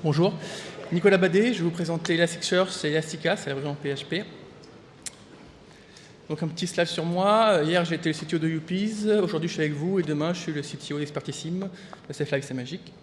Bonjour, Nicolas Badet, je vais vous présenter Elasticsearch et Elastica, c'est la version PHP. Donc un petit slide sur moi. Hier j'étais le CTO de Youpies, aujourd'hui je suis avec vous et demain je suis le CTO d'Expertissime. C'est flag, c'est magique.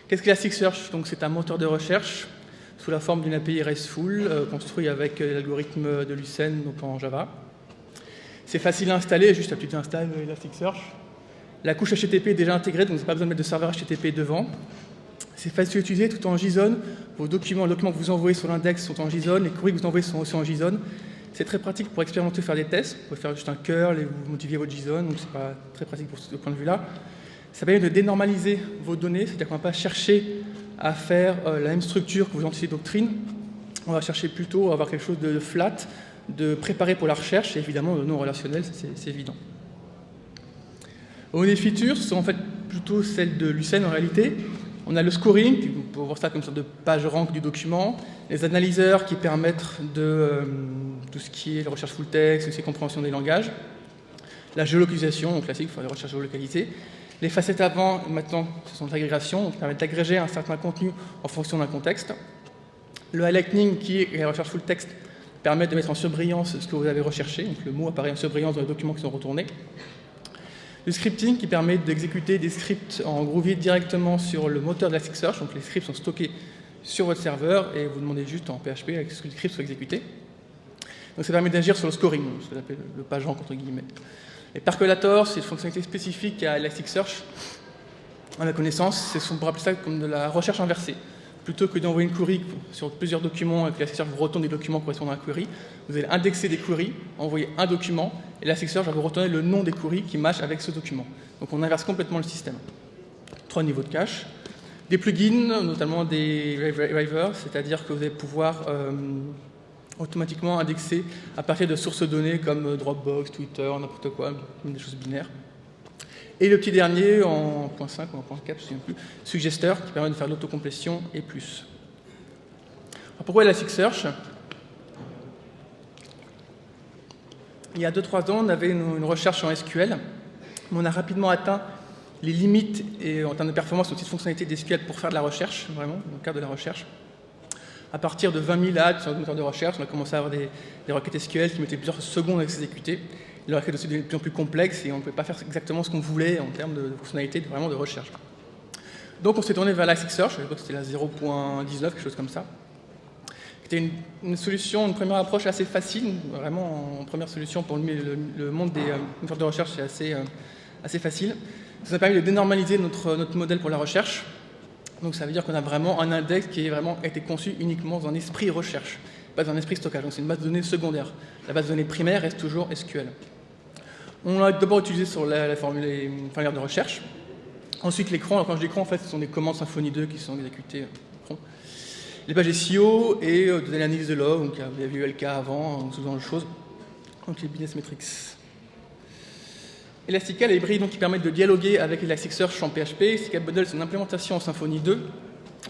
Qu'est-ce qu'Elasticsearch? Donc c'est un moteur de recherche sous la forme d'une API RESTful construit avec l'algorithme de Lucene, donc en Java. C'est facile à installer, juste un petit install Elasticsearch. La couche HTTP est déjà intégrée, donc vous n'avez pas besoin de mettre de serveur HTTP devant. C'est facile à utiliser tout en JSON. Vos documents, les documents que vous envoyez sur l'index sont en JSON, les queries que vous envoyez sont aussi en JSON. C'est très pratique pour expérimenter, faire des tests. Vous pouvez faire juste un curl et vous modifiez votre JSON, donc c'est pas très pratique pour ce point de vue-là. Ça permet de dénormaliser vos données, c'est-à-dire qu'on ne va pas chercher à faire la même structure que vos entités doctrines. On va chercher plutôt à avoir quelque chose de flat, de préparé pour la recherche, et évidemment de non relationnel, c'est évident. Les features sont en fait plutôt celles de Lucene en réalité. On a le scoring, vous pouvez voir ça comme une sorte de page rank du document, les analyseurs qui permettent de tout ce qui est la recherche full text, tout ce qui est compréhension des langages, la géolocalisation, donc classique, il faut les recherches géolocalisées, les facettes avant, maintenant, ce sont des agrégations, qui permettent d'agréger un certain contenu en fonction d'un contexte. Le highlighting, qui est la recherche full text, permet de mettre en surbrillance ce que vous avez recherché, donc le mot apparaît en surbrillance dans les documents qui sont retournés. Le scripting qui permet d'exécuter des scripts en Groovy directement sur le moteur de Elasticsearch. Donc les scripts sont stockés sur votre serveur et vous demandez juste en PHP que les scripts soient exécutés. Donc ça permet d'agir sur le scoring, ce qu'on appelle le pagerank entre guillemets. Et Percolator, c'est une fonctionnalité spécifique à Elasticsearch. À ma connaissance, on pourrait appeler ça comme de la recherche inversée. Plutôt que d'envoyer une query sur plusieurs documents et que Elasticsearch vous retourne des documents correspondant à la query, vous allez indexer des queries, envoyer un document, et Elasticsearch va vous retourner le nom des queries qui matchent avec ce document. Donc on inverse complètement le système. 3 niveaux de cache. Des plugins, notamment des rivers, c'est-à-dire que vous allez pouvoir automatiquement indexer à partir de sources de données comme Dropbox, Twitter, n'importe quoi, même des choses binaires. Et le petit dernier, en .5 ou en .4, je ne me souviens plus, Suggester, qui permet de faire l'autocomplétion et plus. Alors pourquoi Elasticsearch? Il y a 2-3 ans, on avait une recherche en SQL, mais on a rapidement atteint les limites et, en termes de performance, aussi de fonctionnalités d'SQL pour faire de la recherche, vraiment, dans le cadre de la recherche. À partir de 20 000 adds sur le moteur de recherche, on a commencé à avoir des requêtes SQL qui mettaient plusieurs secondes à s'exécuter. Les requêtes aussi devenaient de plus en plus complexes et on ne pouvait pas faire exactement ce qu'on voulait en termes de fonctionnalités vraiment de recherche. Donc on s'est tourné vers Elasticsearch, à l'époque c'était la 0.19, quelque chose comme ça. C'était une solution, une première approche assez facile, vraiment en première solution pour le monde des moteurs de recherche, c'est assez facile. Ça nous a permis de dénormaliser notre modèle pour la recherche. Donc ça veut dire qu'on a vraiment un index qui a vraiment été conçu uniquement dans un esprit recherche, pas dans un esprit stockage. Donc c'est une base de données secondaire. La base de données primaire reste toujours SQL. On l'a d'abord utilisé sur la formulaire de recherche. Ensuite l'écran, quand je dis écran, en fait ce sont des commandes Symfony 2 qui sont exécutées. Les pages SEO et de l'analyse de log, donc vous avez vu LK avant, ce genre de choses. Donc les business metrics. Elastica, la librairie qui permet de dialoguer avec Elasticsearch en PHP. Elastica Bundle, c'est une implémentation en Symfony 2.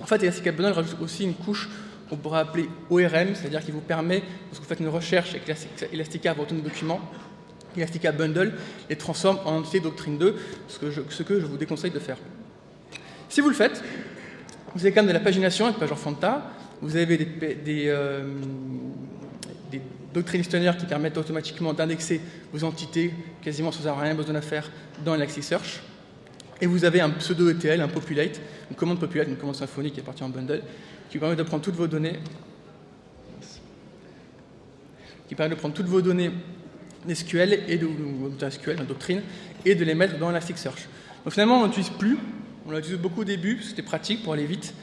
En fait, Elastica Bundle rajoute aussi une couche qu'on pourrait appeler ORM, c'est-à-dire qu'il vous permet, lorsque vous faites une recherche avec Elastica, vous retournez des documents, Elastica Bundle les transforme en entité Doctrine 2, ce que je vous déconseille de faire. Si vous le faites, vous avez quand même de la pagination avec page en Fanta, vous avez des doctrine listener qui permettent automatiquement d'indexer vos entités quasiment sans avoir rien besoin à faire dans Elasticsearch. Et vous avez un pseudo-ETL, un populate, une commande populate, une commande Symfony qui est partie en bundle, qui permet de prendre toutes vos données, SQL et de SQL, la doctrine, et de les mettre dans Elasticsearch. Donc finalement, on n'utilise plus. On l'a utilisé beaucoup au début, parce que c'était pratique pour aller vite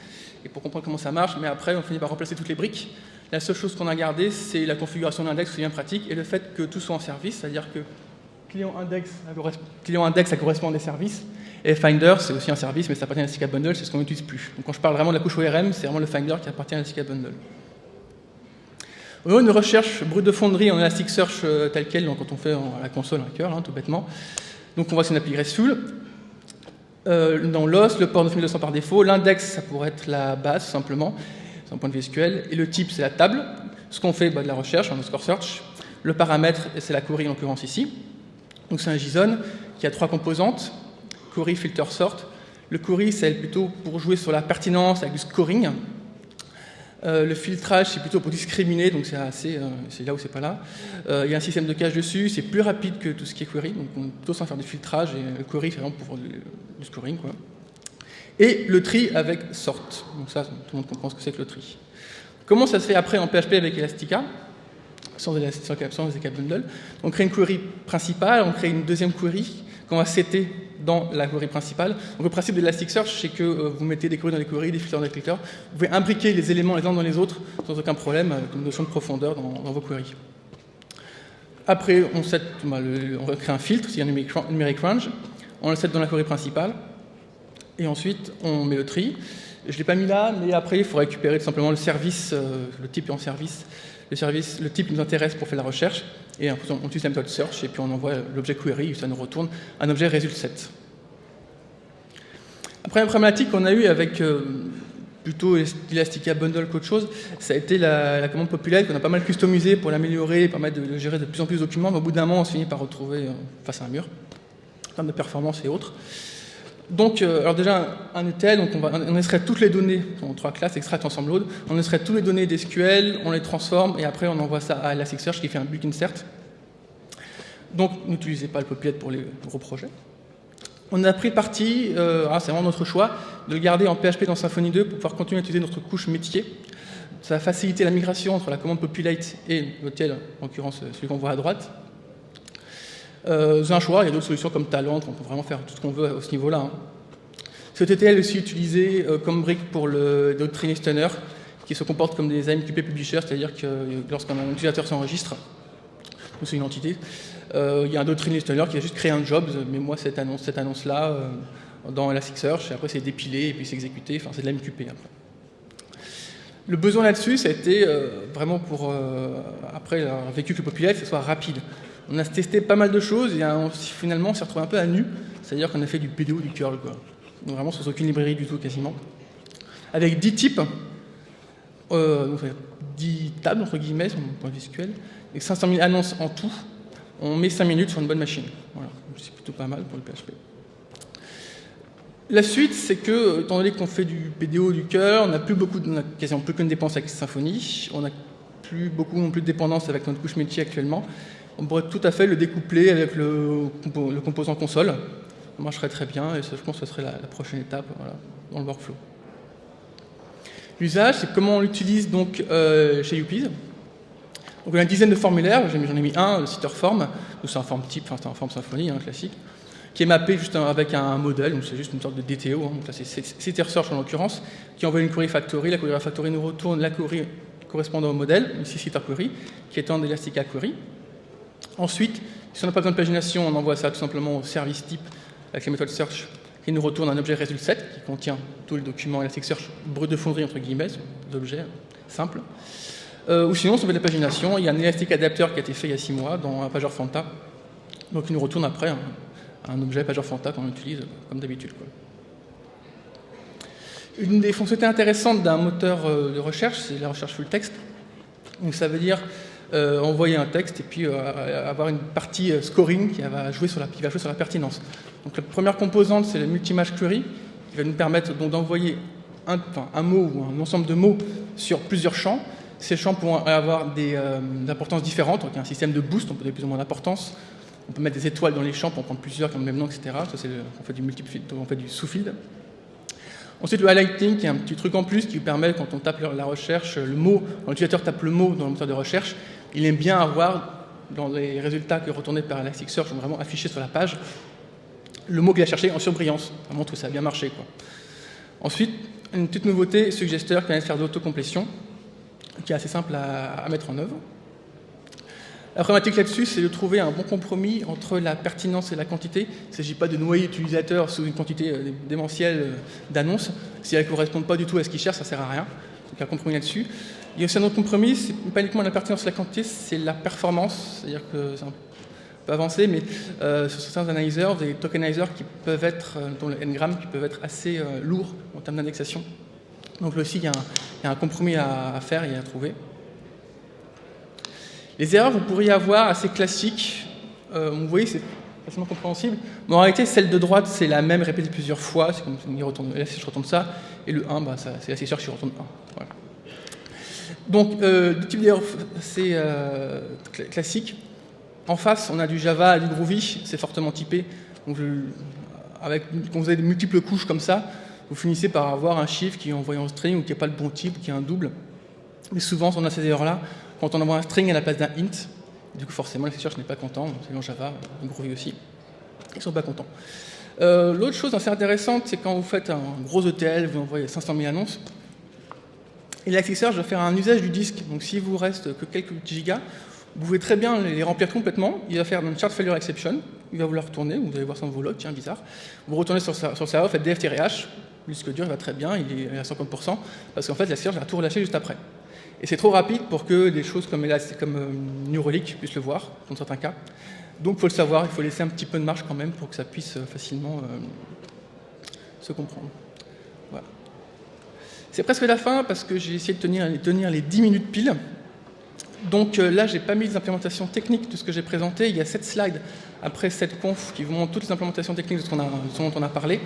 et pour comprendre comment ça marche, mais après, on finit par remplacer toutes les briques. La seule chose qu'on a gardée, c'est la configuration d'index, c'est bien pratique, et le fait que tout soit en service, c'est-à-dire que client index, ça correspond à des services, et Finder, c'est aussi un service, mais ça appartient à Elastica Bundle, c'est ce qu'on n'utilise plus. Donc quand je parle vraiment de la couche ORM, c'est vraiment le Finder qui appartient à Elastica Bundle. Au niveau de recherche brute de fonderie en Elasticsearch tel quel, donc quand on fait à la console un cœur, tout bêtement. Donc on voit que c'est une API RESTful. Dans l'os, le port 9200 par défaut, l'index, ça pourrait être la base, simplement, d'un point de vue SQL, et le type, c'est la table. Ce qu'on fait, de la recherche, un score search. Le paramètre, c'est la query, en l'occurrence ici. Donc c'est un JSON qui a 3 composantes, query, filter, sort. Le query, c'est plutôt pour jouer sur la pertinence avec du scoring. Le filtrage, c'est plutôt pour discriminer, donc c'est là ou c'est pas là. Il y a un système de cache dessus, c'est plus rapide que tout ce qui est query, donc on peut plutôt s'en faire du filtrage, et le query, c'est vraiment pour du scoring, quoi. Et le tri avec sort. Donc ça, tout le monde comprend ce que c'est que le tri. Comment ça se fait après en PHP avec Elastica, sans Elastica Bundle? On crée une query principale, on crée une deuxième query qu'on va setter dans la query principale. Donc le principe de Elasticsearch, c'est que vous mettez des queries dans les queries, des filtres dans les filtres. Vous pouvez imbriquer les éléments les uns dans les autres sans aucun problème, avec une notion de profondeur dans vos queries. Après, on va créer un filtre, c'est un numeric range. On le set dans la query principale. Et ensuite, on met le tri. Je ne l'ai pas mis là, mais après, il faut récupérer tout simplement le service, le type est en service. Le type nous intéresse pour faire la recherche. Et on utilise la méthode search, et puis on envoie l'objet query, et ça nous retourne un objet result set. Après, la problématique qu'on a eue avec plutôt Elastica Bundle qu'autre chose, ça a été la commande populate qu'on a pas mal customisée pour l'améliorer, permettre de gérer de plus en plus de documents, mais au bout d'un moment, on se finit par retrouver face à un mur, en termes de performance et autres. Donc, alors déjà, un ETL, donc on extrait toutes les données, en 3 classes, extract, transform, load, on extrait toutes les données d'SQL, on les transforme, et après on envoie ça à Elasticsearch qui fait un bulk insert. Donc, n'utilisez pas le populate pour les gros projets. On a pris le parti, c'est vraiment notre choix, de le garder en PHP dans Symfony 2 pour pouvoir continuer à utiliser notre couche métier. Ça va faciliter la migration entre la commande populate et l'ETL, en l'occurrence celui qu'on voit à droite. C'est un choix, il y a d'autres solutions comme Talent, on peut vraiment faire tout ce qu'on veut à ce niveau-là. Hein. Cet ETL est aussi utilisé comme brique pour le Doctrine Listener, qui se comporte comme des AMQP publishers, c'est-à-dire que lorsqu'un utilisateur s'enregistre, ou c'est une entité, il y a un Doctrine Listener qui a juste créé un job, mais moi cette annonce-là dans Elasticsearch, et après c'est dépilé et puis c'est exécuté, enfin c'est de l'AMQP après. Le besoin là-dessus, ça a été vraiment pour, après avoir vécu que le populate, que ce soit rapide. On a testé pas mal de choses et finalement on s'est retrouvé un peu à nu, c'est-à-dire qu'on a fait du PDO, du curl, quoi. Donc vraiment sans aucune librairie du tout quasiment. Avec 10 types, donc 10 tables entre guillemets, sur mon point de vue SQL, et 500 000 annonces en tout, on met 5 minutes sur une bonne machine. Voilà, c'est plutôt pas mal pour le PHP. La suite, c'est que, étant donné qu'on fait du PDO, du curl, on n'a quasiment plus qu'une dépendance avec Symfony, on n'a plus beaucoup non plus de dépendance avec notre couche métier actuellement. On pourrait tout à fait le découpler avec le composant console. Ça marcherait très bien et je pense que ce serait la prochaine étape, voilà, dans le workflow. L'usage, c'est comment on l'utilise donc chez UPeas. Donc on a une dizaine de formulaires, j'en ai mis un, le setter form, c'est un form type, enfin c'est un form Symfony, classique, qui est mappé juste avec un modèle, donc c'est juste une sorte de DTO, donc là c'est setter search en l'occurrence, qui envoie une query factory, la query factory nous retourne la query correspondant au modèle, ici setter query, qui est en Elastica Query. Ensuite, si on n'a pas besoin de pagination, on envoie ça tout simplement au service type avec la méthode search qui nous retourne un objet result set qui contient tous les documents Elasticsearch brut de fonderie entre guillemets, des objets simples. Ou sinon, si on veut de la pagination, il y a un Elastic Adapter qui a été fait il y a 6 mois dans un Pagure Fanta, donc il nous retourne après un objet Pagure Fanta qu'on utilise comme d'habitude. Une des fonctionnalités intéressantes d'un moteur de recherche, c'est la recherche full text. Donc ça veut dire envoyer un texte et puis avoir une partie scoring qui va jouer sur la pertinence. Donc la première composante, c'est le multi-image query, qui va nous permettre donc d'envoyer un mot ou un ensemble de mots sur plusieurs champs. Ces champs pourront avoir des importances différentes, donc il y a un système de boost, on peut donner plus ou moins d'importance. On peut mettre des étoiles dans les champs pour en prendre plusieurs qui ont le même nom, etc. Ça, on fait du multi-field, on fait du sous-field. Ensuite, le highlighting, qui est un petit truc en plus qui permet, quand on tape la recherche, le mot, quand l'utilisateur tape le mot dans le moteur de recherche, il aime bien avoir, dans les résultats que retournés par Elasticsearch, sont vraiment affichés sur la page, le mot qu'il a cherché en surbrillance. Ça montre que ça a bien marché, quoi. Ensuite, une petite nouveauté, Suggester, qui permet de faire de l'autocomplétion, qui est assez simple à mettre en œuvre. La problématique là-dessus, c'est de trouver un bon compromis entre la pertinence et la quantité. Il ne s'agit pas de noyer l'utilisateur sous une quantité démentielle d'annonces. Si elles ne correspondent pas du tout à ce qu'il cherche, ça ne sert à rien. Donc un compromis là-dessus. Il y a aussi un autre compromis, c'est pas uniquement la pertinence et la quantité, c'est la performance. C'est-à-dire que c'est un peu avancé, mais sur certains analyseurs, des tokenizers qui peuvent être, dont le Ngram, qui peuvent être assez lourds en termes d'indexation. Donc là aussi, il y a un compromis à faire et à trouver. Les erreurs, vous pourriez avoir assez classiques. Vous voyez, c'est facilement compréhensible. Mais en réalité, celle de droite, c'est la même répétée plusieurs fois. C'est comme là, si je retourne ça. Et le 1, c'est assez sûr que je retourne 1. Voilà. Donc, le type d'erreur, c'est classique. En face, on a du Java, du Groovy, c'est fortement typé. Donc, quand vous avez de multiples couches comme ça, vous finissez par avoir un chiffre qui est envoyé en string ou qui n'est pas le bon type, ou qui est un double. Mais souvent, on a ces erreurs-là quand on envoie un string à la place d'un int. Du coup, forcément, les chercheurs n'est pas content. C'est dans Java, le Groovy aussi. Ils ne sont pas contents. L'autre chose assez intéressante, c'est quand vous faites un gros ETL, vous envoyez 500 000 annonces, et l'Elasticsearch va faire un usage du disque. Donc, s'il vous reste que quelques gigas, vous pouvez très bien les remplir complètement. Il va faire une chart failure exception. Il va vous la retourner. Vous allez voir ça dans vos logs. Tiens, bizarre. Vous retournez sur le serveur, faites df-h. Le disque dur, il va très bien. Il est à 50%. Parce qu'en fait, l'Elasticsearch va tout relâcher juste après. Et c'est trop rapide pour que des choses comme New Relic puissent le voir, dans certains cas. Donc, il faut le savoir. Il faut laisser un petit peu de marge quand même pour que ça puisse facilement se comprendre. Voilà. C'est presque la fin parce que j'ai essayé de tenir les 10 minutes pile. Donc là, je n'ai pas mis les implémentations techniques de ce que j'ai présenté. Il y a 7 slides après cette conf qui vous montrent toutes les implémentations techniques de ce dont on a parlé.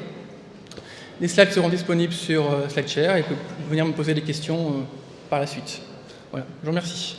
Les slides seront disponibles sur SlideShare et vous pouvez venir me poser des questions par la suite. Voilà, je vous remercie.